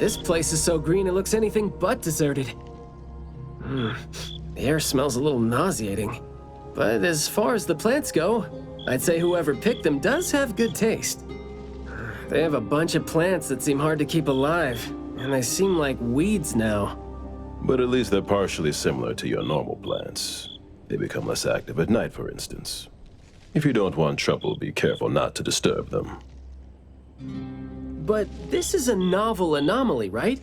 This place is so green it looks anything but deserted. The air smells a little nauseating. But as far as the plants go, I'd say whoever picked them does have good taste. They have a bunch of plants that seem hard to keep alive, and they seem like weeds now. But at least they're partially similar to your normal plants. They become less active at night, for instance. If you don't want trouble, be careful not to disturb them. But this is a novel anomaly, right?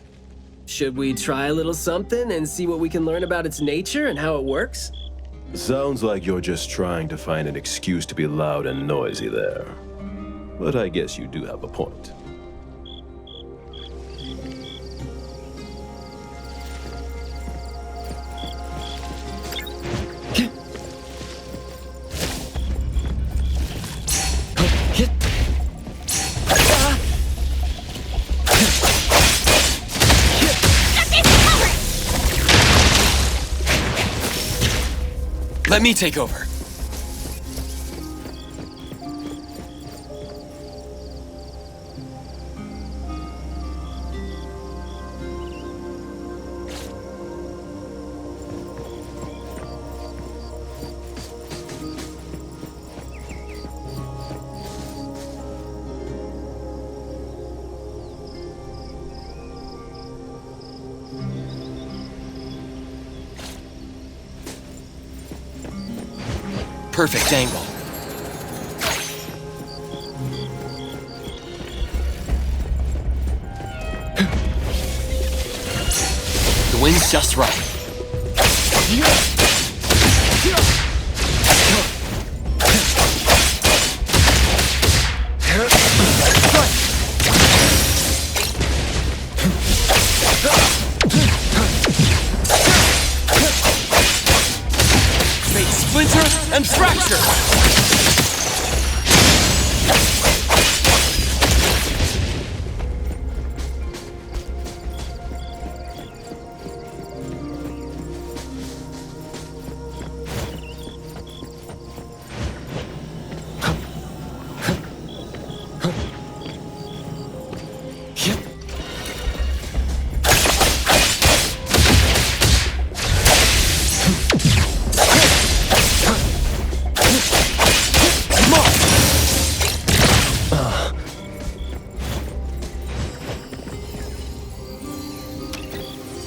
Should we try a little something and see what we can learn about its nature and how it works? Sounds like you're just trying to find an excuse to be loud and noisy there. But I guess you do have a point. Let me take over. Perfect angle. The wind's just right. Make splinter and fracture!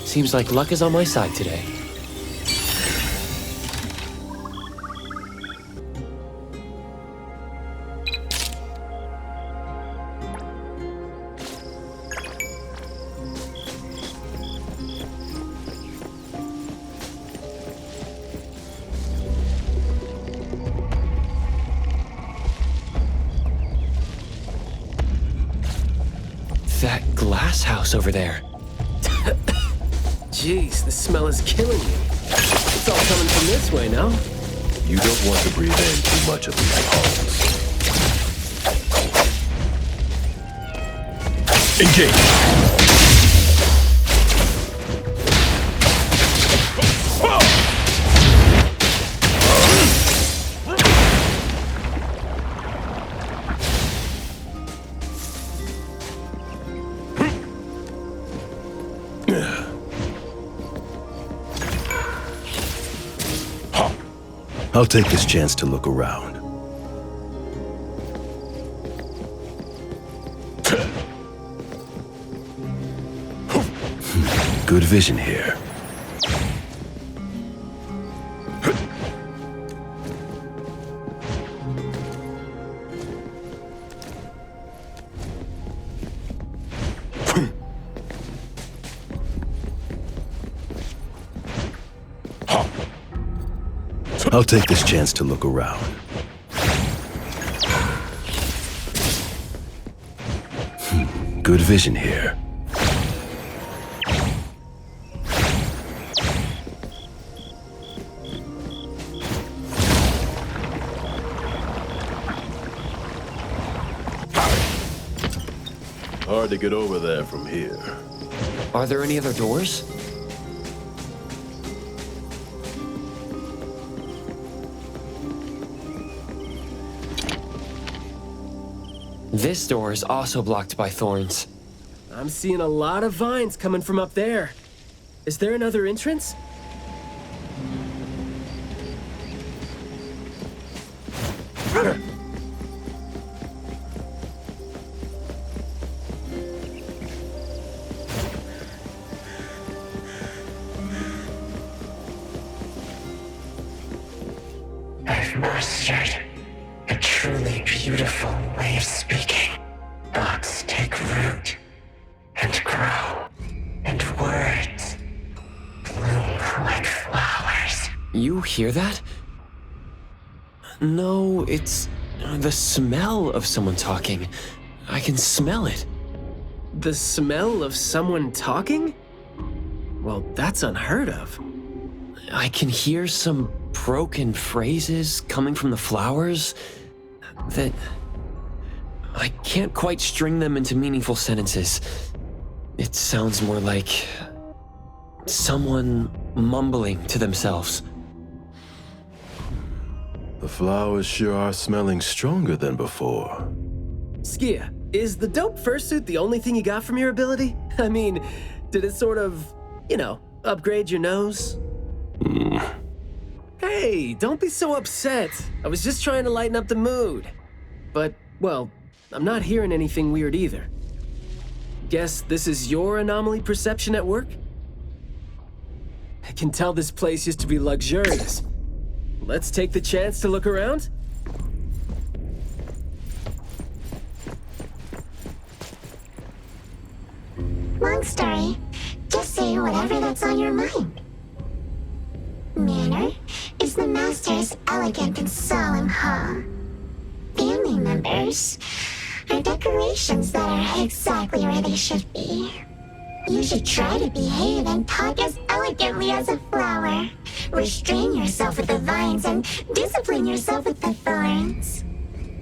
Seems like luck is on my side today. That glass house over there. Jeez, the smell is killing me. It's all coming from this way now. You don't want to breathe in too much of these halls. Engage! I'll take this chance to look around. Good vision here. I'll take this chance to look around. Good vision here. Hard to get over there from here. Are there any other doors? This door is also blocked by thorns. I'm I'm seeing a lot of vines coming from up there. Is there another entrance? I've mastered a truly beautiful way of speaking. Thoughts take root and grow, and words bloom like flowers. You hear that? No, it's the smell of someone talking. I can smell it. The smell of someone talking? Well, that's unheard of. I can hear some broken phrases coming from the flowers that I can't quite string them into meaningful sentences. It sounds more like someone mumbling to themselves. The flowers sure are smelling stronger than before. Skia, is the dope fursuit the only thing you got from your ability? I mean, did it sort of, upgrade your nose? Hey, don't be so upset. I was just trying to lighten up the mood. But, well, I'm not hearing anything weird either. Guess this is your anomaly perception at work? I can tell this place used to be luxurious. Let's take the chance to look around? Long story. Just say whatever that's on your mind. Manner is the master's elegant and solemn hall. Family members are decorations that are exactly where they should be. You should try to behave and talk as elegantly as a flower. Restrain yourself with the vines and discipline yourself with the thorns.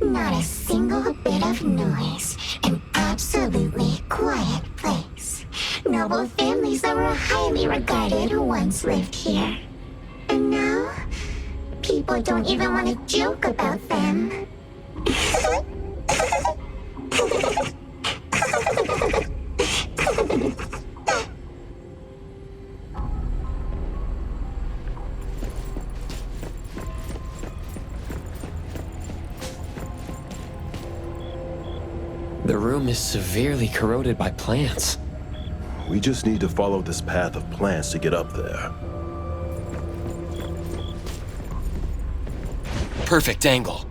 Not a single bit of noise. An absolutely quiet place. Noble families that were highly regarded once lived here. And now, people don't even want to joke about them. The room is severely corroded by plants. We just need to follow this path of plants to get up there. Perfect angle.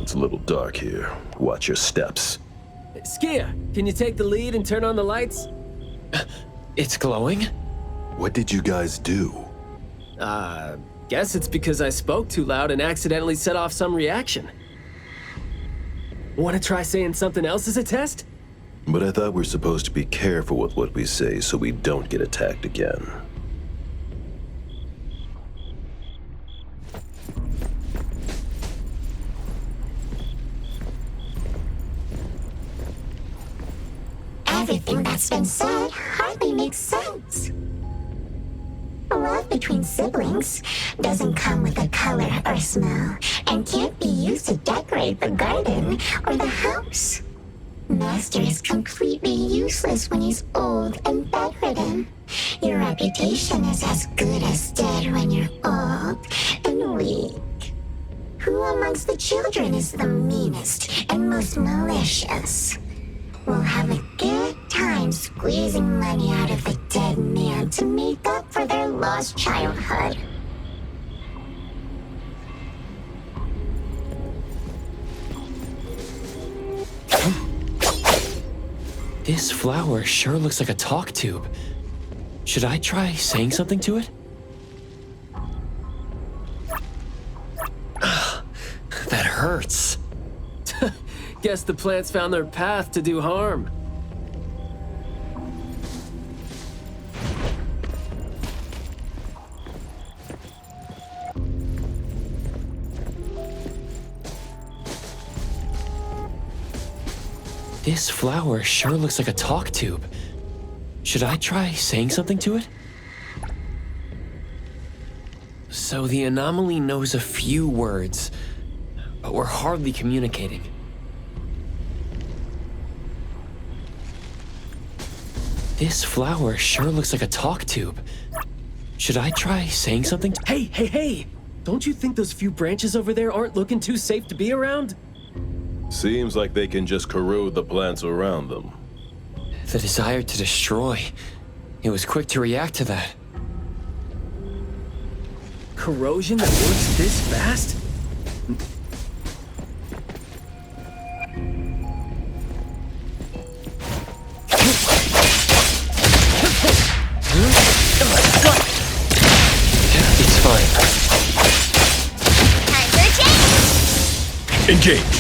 It's a little dark here. Watch your steps. Skia, can you take the lead and turn on the lights? It's glowing? What did you guys do? Guess it's because I spoke too loud and accidentally set off some reaction. Want to try saying something else as a test? But I thought we're supposed to be careful with what we say so we don't get attacked again. Everything that's been said hardly makes sense. Love between siblings doesn't come with a color or smell and can't be used to decorate the garden or the house. Master is completely useless when he's old and bedridden. Your reputation is as good as dead when you're old and weak. Who amongst the children is the meanest and most malicious? We'll have a good time squeezing money out of the dead man to make up for their lost childhood. This flower sure looks like a talk tube. Should I try saying something to it? That hurts. Guess the plants found their path to do harm. This flower sure looks like a talk tube. Should I try saying something to it? So the anomaly knows a few words, but we're hardly communicating. This flower sure looks like a talk tube. Should I try saying something? Hey! Don't you think those few branches over there aren't looking too safe to be around? Seems like they can just corrode the plants around them. The desire to destroy. It was quick to react to that. Corrosion that works this fast? It's fine. Time for a change! Engage!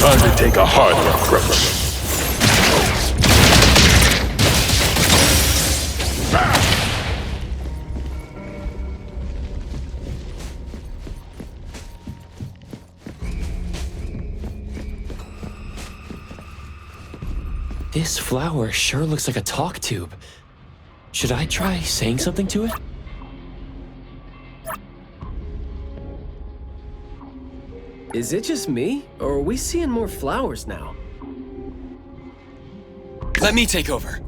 Time to take a harder approach. This flower sure looks like a talk tube. Should I try saying something to it? Is it just me, or are we seeing more flowers now? Let me take over.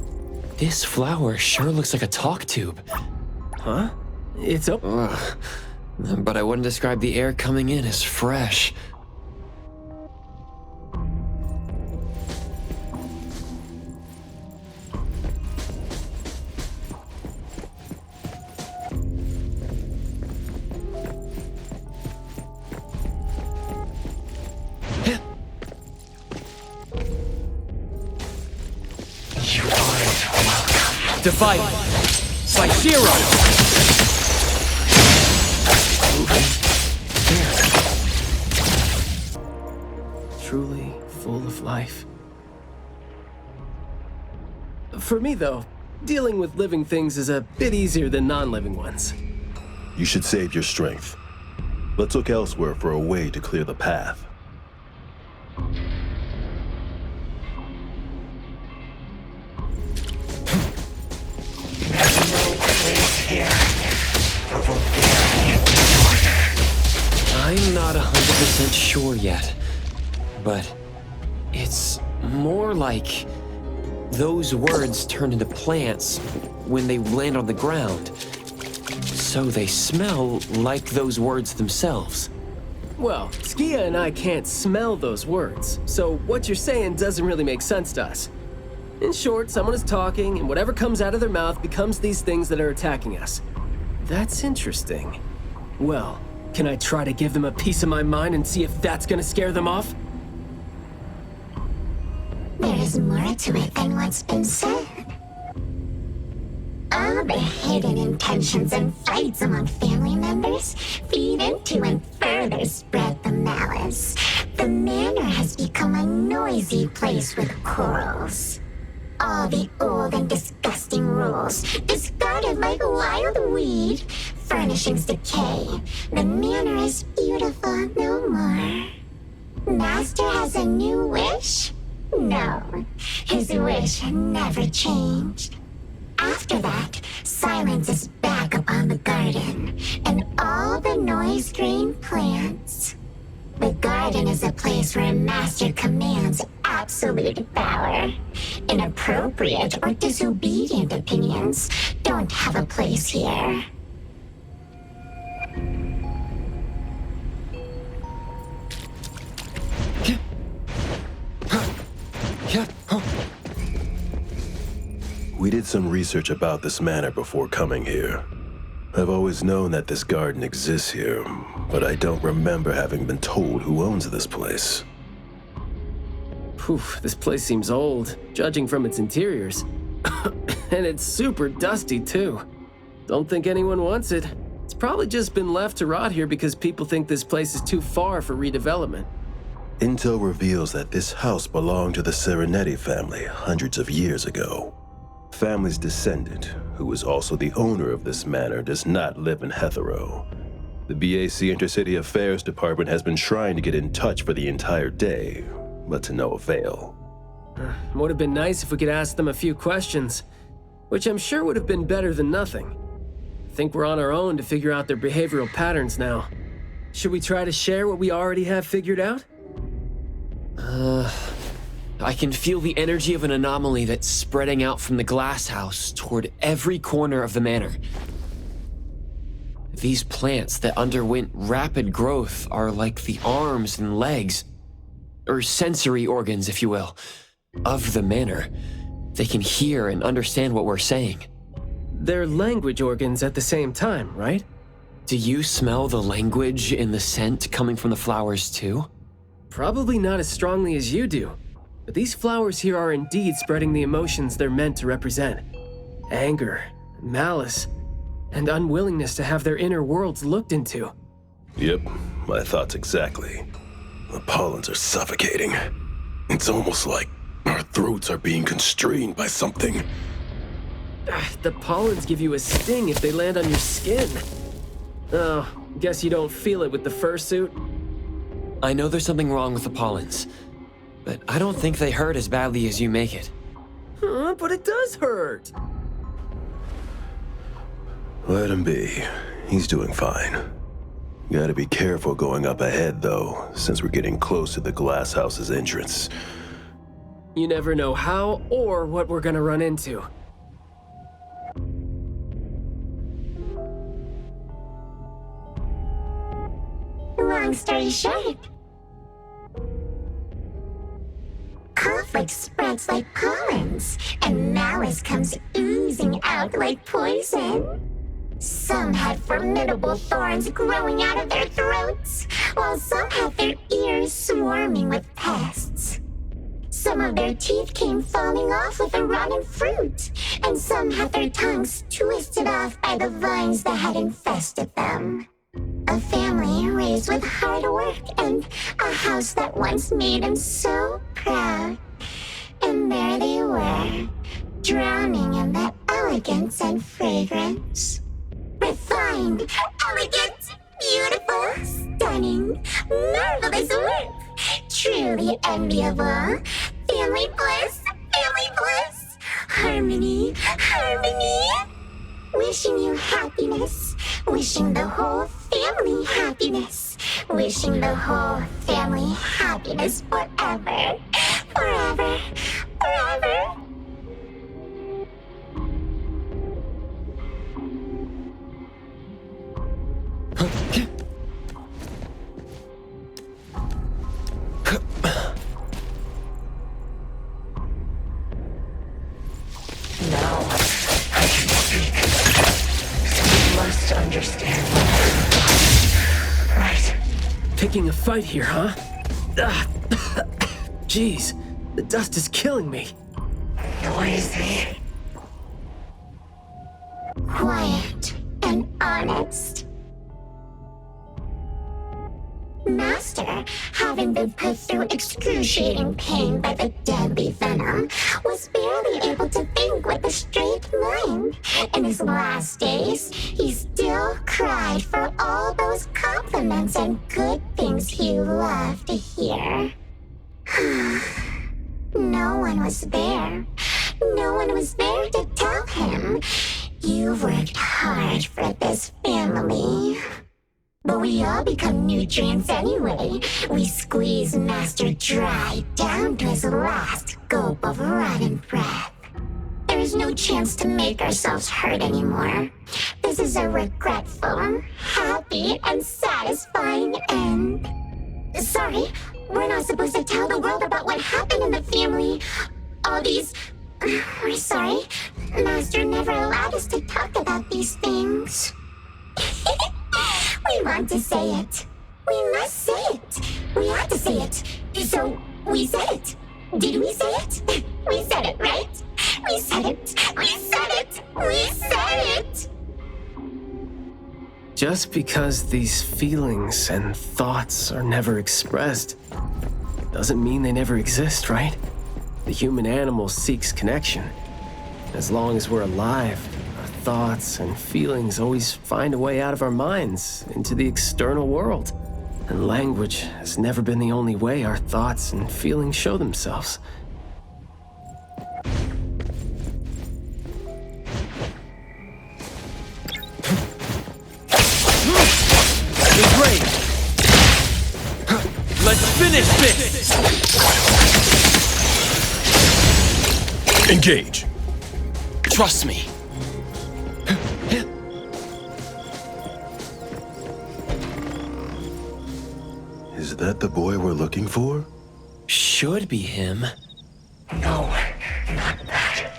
This flower sure looks like a talk tube. Huh? It's up. Ugh. But I wouldn't describe the air coming in as fresh. Divide by 0. Truly full of life. For me, though, dealing with living things is a bit easier than non-living ones. You should save your strength. Let's look elsewhere for a way to clear the path. I'm not 100% sure yet, but it's more like those words turn into plants when they land on the ground. So they smell like those words themselves. Well, Skia and I can't smell those words, so what you're saying doesn't really make sense to us. In short, someone is talking, and whatever comes out of their mouth becomes these things that are attacking us. That's interesting. Well, can I try to give them a piece of my mind and see if that's gonna scare them off? There is more to it than what's been said. All the hidden intentions and fights among family members feed into and further spread the malice. The manor has become a noisy place with quarrels. All the old and disgusting rules, discarded like a wild weed. Furnishings decay. The manor is beautiful no more. Master has a new wish? No, his wish never changed. After that, silence is back upon the garden, and all the noise-drained plants. The garden is a place where Master commands absolute power. Inappropriate or disobedient opinions don't have a place here. We did some research about this manor before coming here. I've always known that this garden exists here, but I don't remember having been told who owns this place. Phew, this place seems old, judging from its interiors. And it's super dusty, too. Don't think anyone wants it. It's probably just been left to rot here because people think this place is too far for redevelopment. Intel reveals that this house belonged to the Serenetti family hundreds of years ago. Family's descendant, who is also the owner of this manor, does not live in Hethero. The BAC Intercity Affairs Department has been trying to get in touch for the entire day, but to no avail. Would have been nice if we could ask them a few questions, which I'm sure would have been better than nothing. I think we're on our own to figure out their behavioral patterns now. Should we try to share what we already have figured out? I can feel the energy of an anomaly that's spreading out from the glass house toward every corner of the manor. These plants that underwent rapid growth are like the arms and legs, or sensory organs, if you will, of the manor. They can hear and understand what we're saying. They're language organs at the same time, right? Do you smell the language in the scent coming from the flowers too? Probably not as strongly as you do, but these flowers here are indeed spreading the emotions they're meant to represent. Anger, malice, and unwillingness to have their inner worlds looked into. Yep, my thoughts exactly. The pollens are suffocating. It's almost like our throats are being constrained by something. The pollens give you a sting if they land on your skin. Oh, guess you don't feel it with the fursuit? I know there's something wrong with the pollens, but I don't think they hurt as badly as you make it. But it does hurt. Let him be. He's doing fine. Gotta be careful going up ahead, though, since we're getting close to the glass house's entrance. You never know how or what we're gonna run into. Long story short, conflict spreads like pollens, and malice comes oozing out like poison. Some had formidable thorns growing out of their throats, while some had their ears swarming with pests. Some of their teeth came falling off with the rotten fruit, and some had their tongues twisted off by the vines that had infested them. A family raised with hard work and a house that once made them so proud. And there they were, drowning in that elegance and fragrance. Refined, elegant, beautiful, stunning, marvelous work. Truly enviable. Family bliss, harmony, harmony. Wishing you happiness. Wishing the whole family happiness. Wishing the whole family happiness forever. Forever. Forever. Now I can speak. You must understand. Right. Picking a fight here, huh? Jeez, the dust is killing me. Noisy. Quiet and honest. Master, having been put through excruciating pain by the deadly venom, was barely able to think with a straight mind. In his last days, he still cried for all those compliments and good things he loved to hear. No one was there. No one was there to tell him, "You worked hard for this family." But we all become nutrients anyway. We squeeze Master dry down to his last gulp of rotten breath. There is no chance to make ourselves hurt anymore. This is a regretful, happy, and satisfying end. Sorry, we're not supposed to tell the world about what happened in the family. All these... We're sorry. Master never allowed us to talk about these things. We want to say it. We must say it. We have to say it. So, we said it. Did we say it? We said it, right? We said it. We said it. We said it. Just because these feelings and thoughts are never expressed, doesn't mean they never exist, right? The human animal seeks connection. As long as we're alive, our thoughts and feelings always find a way out of our minds into the external world. And language has never been the only way our thoughts and feelings show themselves. Finish this! Engage! Trust me. Is that the boy we're looking for? Should be him. No, not that.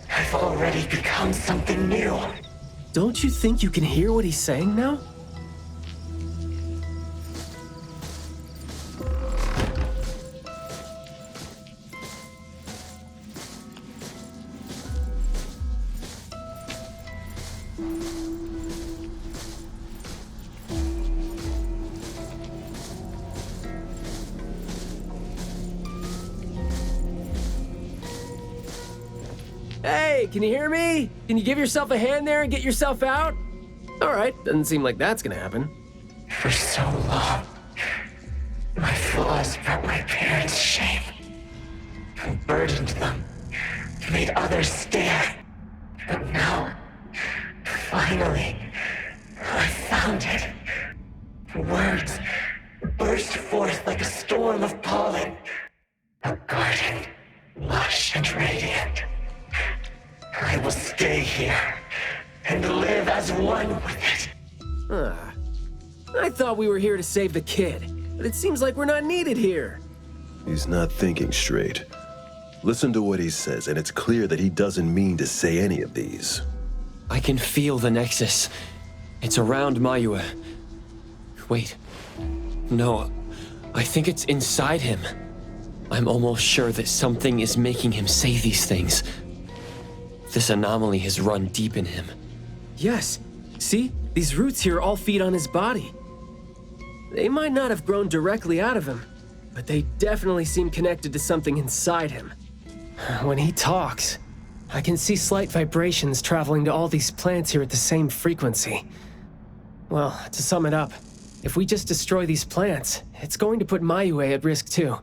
I've already become something new. Don't you think you can hear what he's saying now? Hey, can you hear me? Can you give yourself a hand there and get yourself out? All right, doesn't seem like that's gonna happen. For so long, my flaws brought my parents shame. I burdened them, made others stare. But now, finally, I found it. Words burst forth like a storm of pollen. A garden, lush and radiant. I will stay here and live as one with it. I thought we were here to save the kid, but it seems like we're not needed here. He's not thinking straight. Listen to what he says, and it's clear that he doesn't mean to say any of these. I can feel the Nexus. It's around Mayue. Wait. No, I think it's inside him. I'm almost sure that something is making him say these things. This anomaly has run deep in him. Yes, see? These roots here all feed on his body. They might not have grown directly out of him, but they definitely seem connected to something inside him. When he talks, I can see slight vibrations traveling to all these plants here at the same frequency. Well, to sum it up, if we just destroy these plants, it's going to put Mayue at risk too.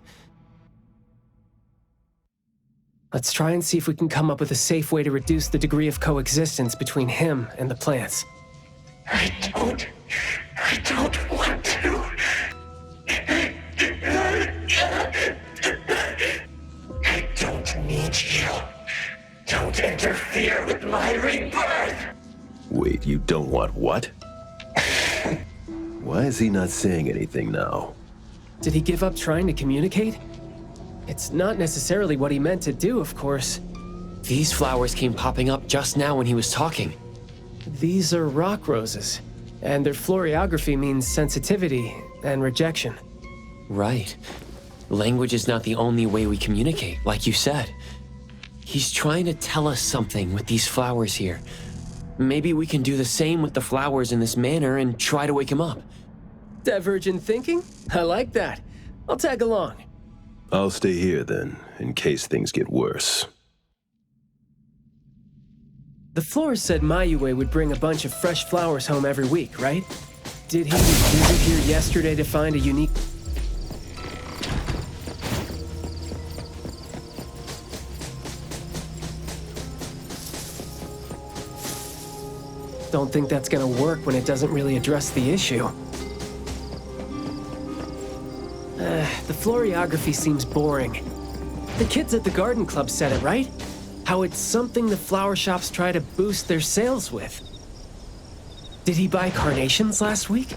Let's try and see if we can come up with a safe way to reduce the degree of coexistence between him and the plants. I don't want to. I don't need you. Don't interfere with my rebirth. Wait, you don't want what? Why is he not saying anything now? Did he give up trying to communicate? It's not necessarily what he meant to do, of course. These flowers came popping up just now when he was talking. These are rock roses, and their florography means sensitivity and rejection. Right. Language is not the only way we communicate, like you said. He's trying to tell us something with these flowers here. Maybe we can do the same with the flowers in this manner and try to wake him up. Divergent thinking? I like that. I'll tag along. I'll stay here then, in case things get worse. The florist said Mayue would bring a bunch of fresh flowers home every week, right? Did he visit here yesterday to find a unique... Don't think that's gonna work when it doesn't really address the issue. The florography seems boring. The kids at the garden club said it, right? How it's something the flower shops try to boost their sales with. Did he buy carnations last week?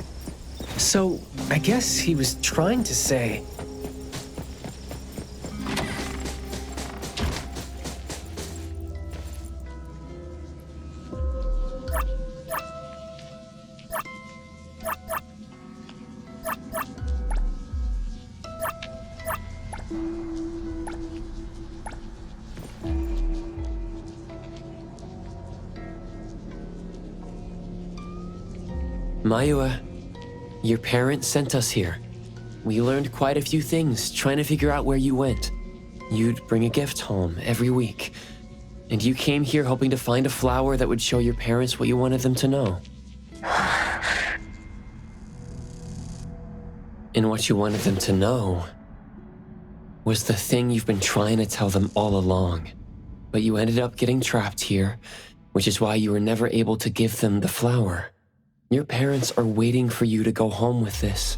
So, I guess he was trying to say... Mayue, your parents sent us here. We learned quite a few things trying to figure out where you went. You'd bring a gift home every week. And you came here hoping to find a flower that would show your parents what you wanted them to know. And what you wanted them to know was the thing you've been trying to tell them all along. But you ended up getting trapped here, which is why you were never able to give them the flower. Your parents are waiting for you to go home with this.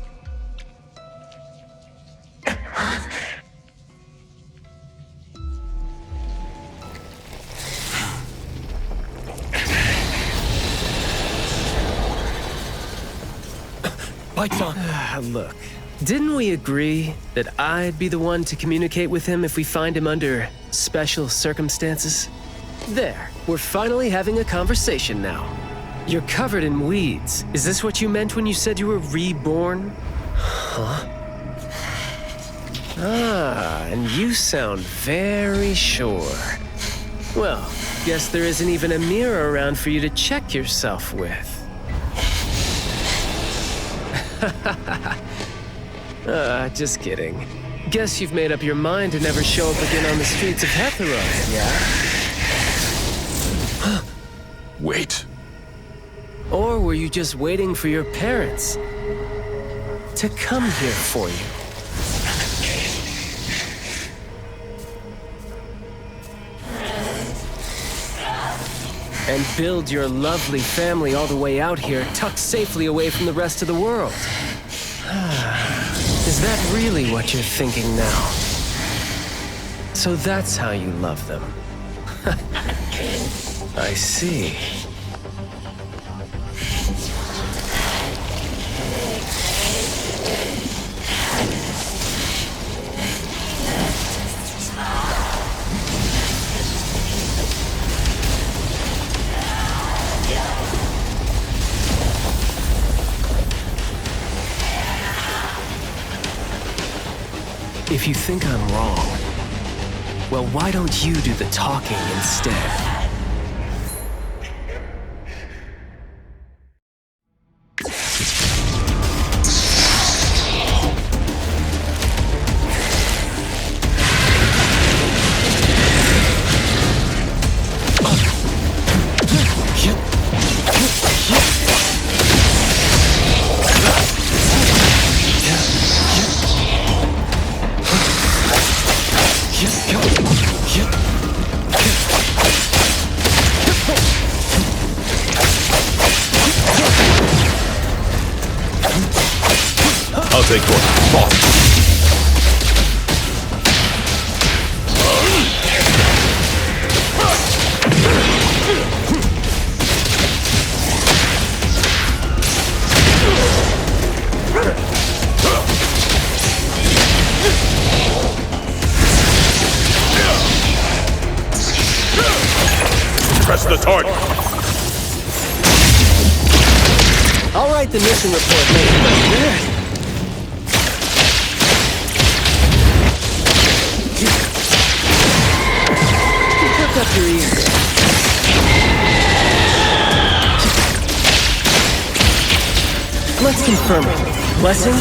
Lights on. Look, didn't we agree that I'd be the one to communicate with him if we find him under special circumstances? There, we're finally having a conversation now. You're covered in weeds. Is this what you meant when you said you were reborn? Huh? Ah, and you sound very sure. Well, guess there isn't even a mirror around for you to check yourself with. Just kidding. Guess you've made up your mind to never show up again on the streets of Hetheron, yeah? Wait. Or were you just waiting for your parents to come here for you? And build your lovely family all the way out here, tucked safely away from the rest of the world. Is that really what you're thinking now? So that's how you love them. I see. If you think I'm wrong, well, why don't you do the talking instead? I'll take one. Boss. Press the target. I'll write the mission report later. Perk up your ears. Let's confirm it. Blessing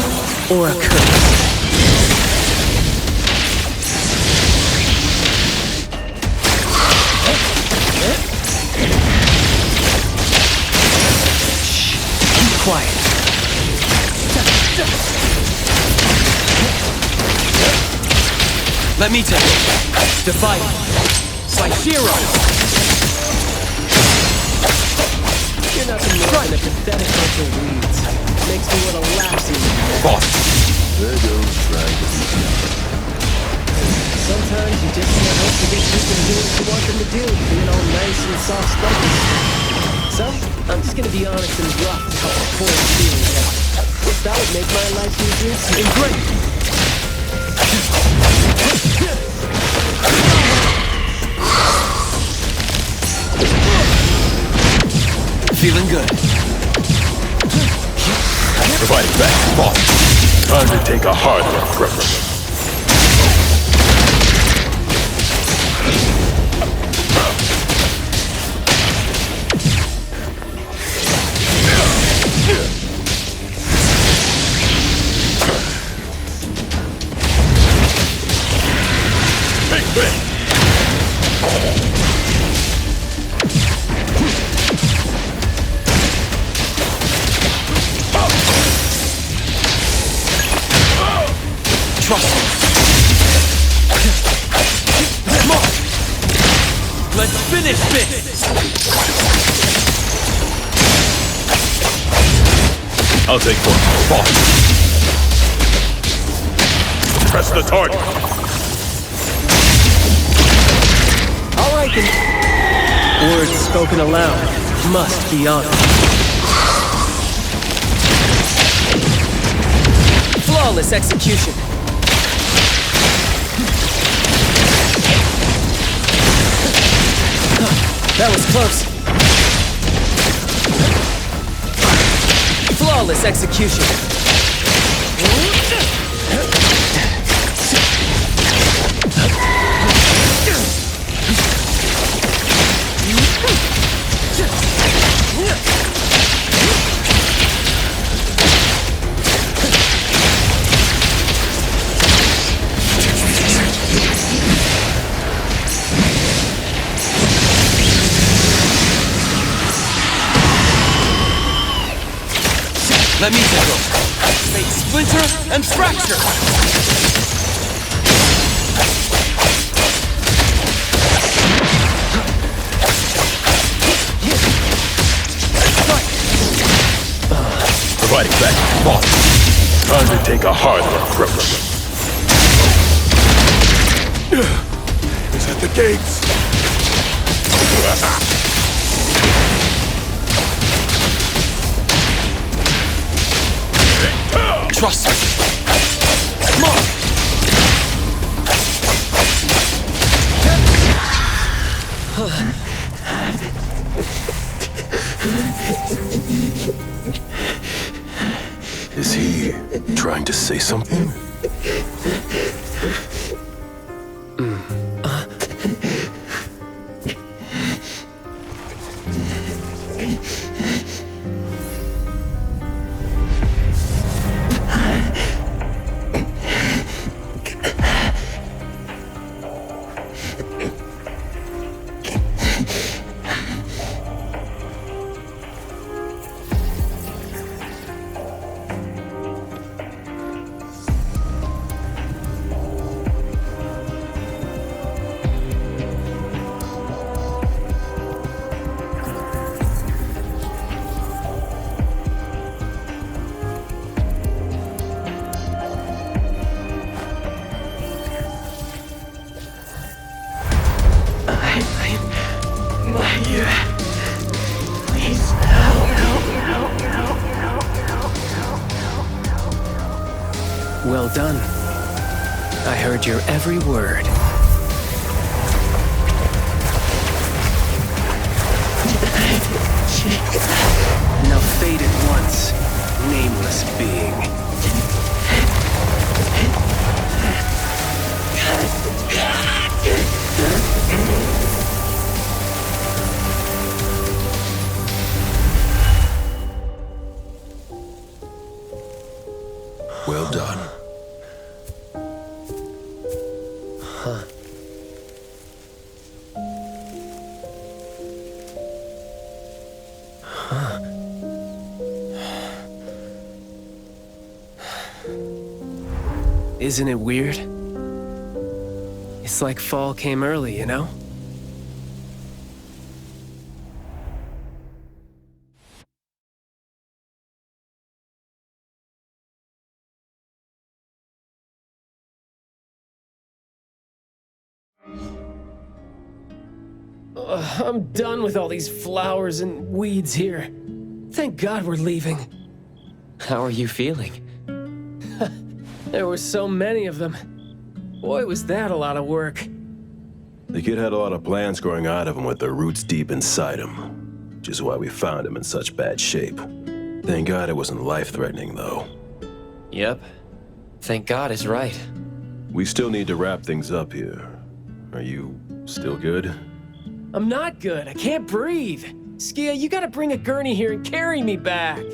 or a curse? Quiet. Let me take it. Divide. By hero. You're nothing more than a pathetic bunch of weeds. Makes me want to laugh to you. Boss. There goes trying to be together. Sometimes you just can't hope to get people to do what you want them to do, being all nice and soft-spoken. So, I'm just gonna be honest and rough to help pour the feelings out. If that would make my life easier, then great! Feeling good. Providing back. Boss. Time to take a hard look, preference. Trust me. Come on. Let's finish this. I'll take one. Boss. Press the target. All right then. Words spoken aloud must be honored. Flawless execution. That was close. Flawless execution. Let me tackle. Make splinter and fracture. Providing back thought. Time to take a harder approach. It's at the gates. Trust me. Mark. Is he trying to say something? Well done. I heard your every word. Now fade at once, nameless being. Well done. Isn't it weird? It's like fall came early, you know? I'm done with all these flowers and weeds here. Thank God we're leaving. How are you feeling? There were so many of them. Boy, was that a lot of work. The kid had a lot of plants growing out of him with their roots deep inside him, which is why we found him in such bad shape. Thank God it wasn't life-threatening, though. Yep. Thank God is right. We still need to wrap things up here. Are you still good? I'm not good. I can't breathe. Skia, you gotta bring a gurney here and carry me back.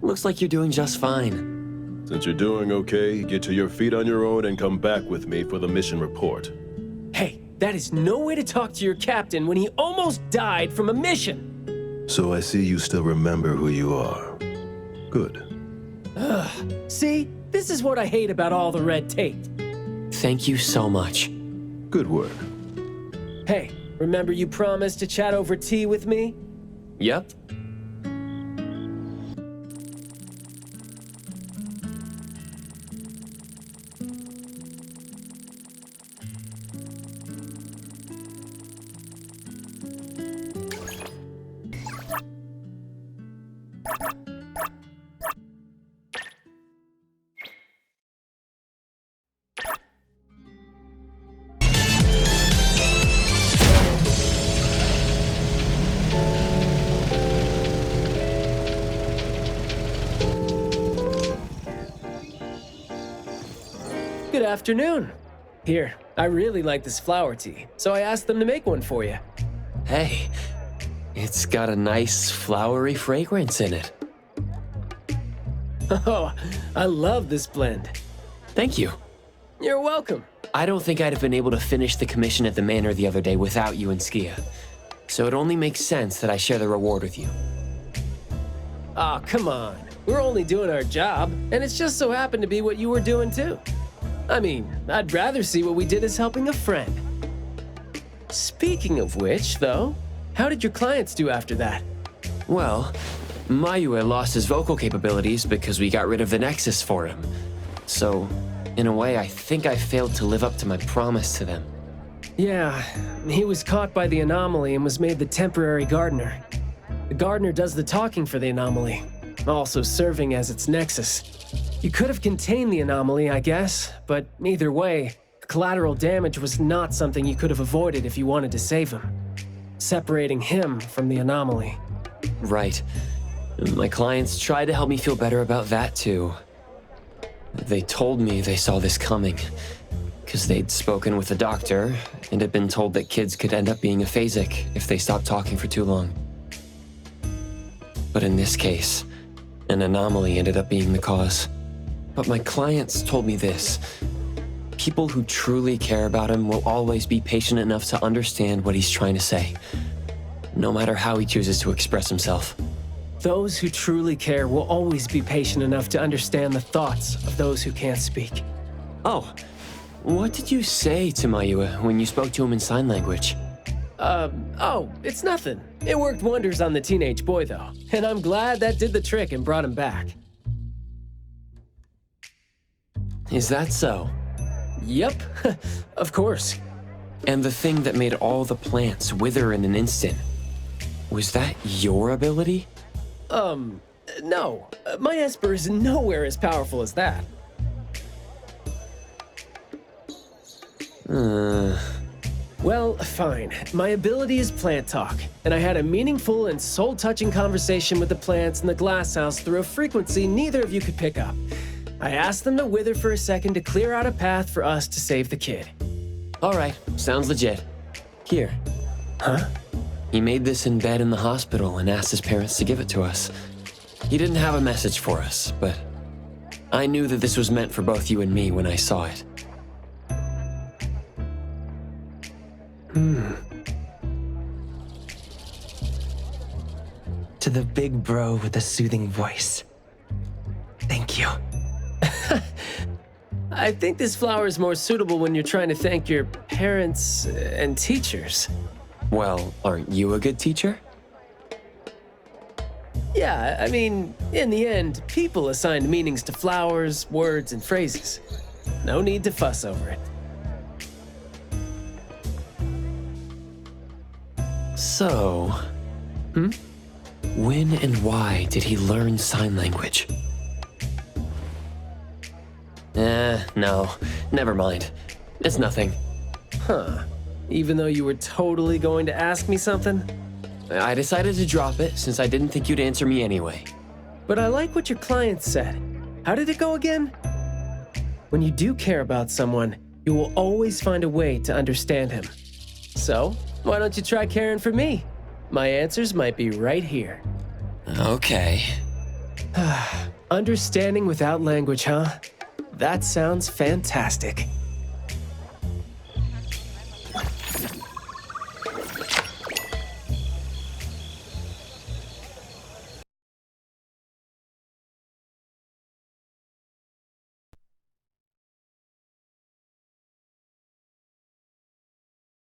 Looks like you're doing just fine. Since you're doing okay, get to your feet on your own and come back with me for the mission report. Hey, that is no way to talk to your captain when he almost died from a mission. So I see you still remember who you are. Good. See? This is what I hate about all the red tape. Thank you so much. Good work. Hey, remember you promised to chat over tea with me? Yep. Good afternoon. Here, I really like this flower tea, so I asked them to make one for you. Hey, it's got a nice flowery fragrance in it. Oh, I love this blend. Thank you. You're welcome. I don't think I'd have been able to finish the commission at the manor the other day without you and Skia. So it only makes sense that I share the reward with you. Aw, come on. We're only doing our job, and it's just so happened to be what you were doing too. I mean, I'd rather see what we did as helping a friend. Speaking of which, though, how did your clients do after that? Well, Mayue lost his vocal capabilities because we got rid of the Nexus for him. So, in a way, I think I failed to live up to my promise to them. Yeah, he was caught by the anomaly and was made the temporary gardener. The gardener does the talking for the anomaly, also serving as its nexus. You could have contained the anomaly, I guess, but either way, collateral damage was not something you could have avoided if you wanted to save him. Separating him from the anomaly. Right. My clients tried to help me feel better about that too. They told me they saw this coming, because they'd spoken with the doctor and had been told that kids could end up being aphasic if they stopped talking for too long. But in this case, an anomaly ended up being the cause. But my clients told me this. People who truly care about him will always be patient enough to understand what he's trying to say, no matter how he chooses to express himself. Those who truly care will always be patient enough to understand the thoughts of those who can't speak. Oh, what did you say to Mayue when you spoke to him in sign language? Oh, it's nothing. It worked wonders on the teenage boy, though, and I'm glad that did the trick and brought him back. Is that so? Yep, of course. And the thing that made all the plants wither in an instant, was that your ability? No. My Esper is nowhere as powerful as that. Well, fine. My ability is plant talk, and I had a meaningful and soul-touching conversation with the plants in the glass house through a frequency neither of you could pick up. I asked them to wither for a second to clear out a path for us to save the kid. All right, sounds legit. Here. Huh? He made this in bed in the hospital and asked his parents to give it to us. He didn't have a message for us, but I knew that this was meant for both you and me when I saw it. To the big bro with the soothing voice. Thank you. I think this flower is more suitable when you're trying to thank your parents and teachers. Well, aren't you a good teacher? Yeah, I mean, in the end, people assigned meanings to flowers, words, and phrases. No need to fuss over it. So, when and why did he learn sign language? No, never mind. It's nothing. Huh. Even though you were totally going to ask me something? I decided to drop it since I didn't think you'd answer me anyway. But I like what your client said. How did it go again? When you do care about someone, you will always find a way to understand him. So, why don't you try caring for me? My answers might be right here. Okay. Understanding without language, huh? That sounds fantastic.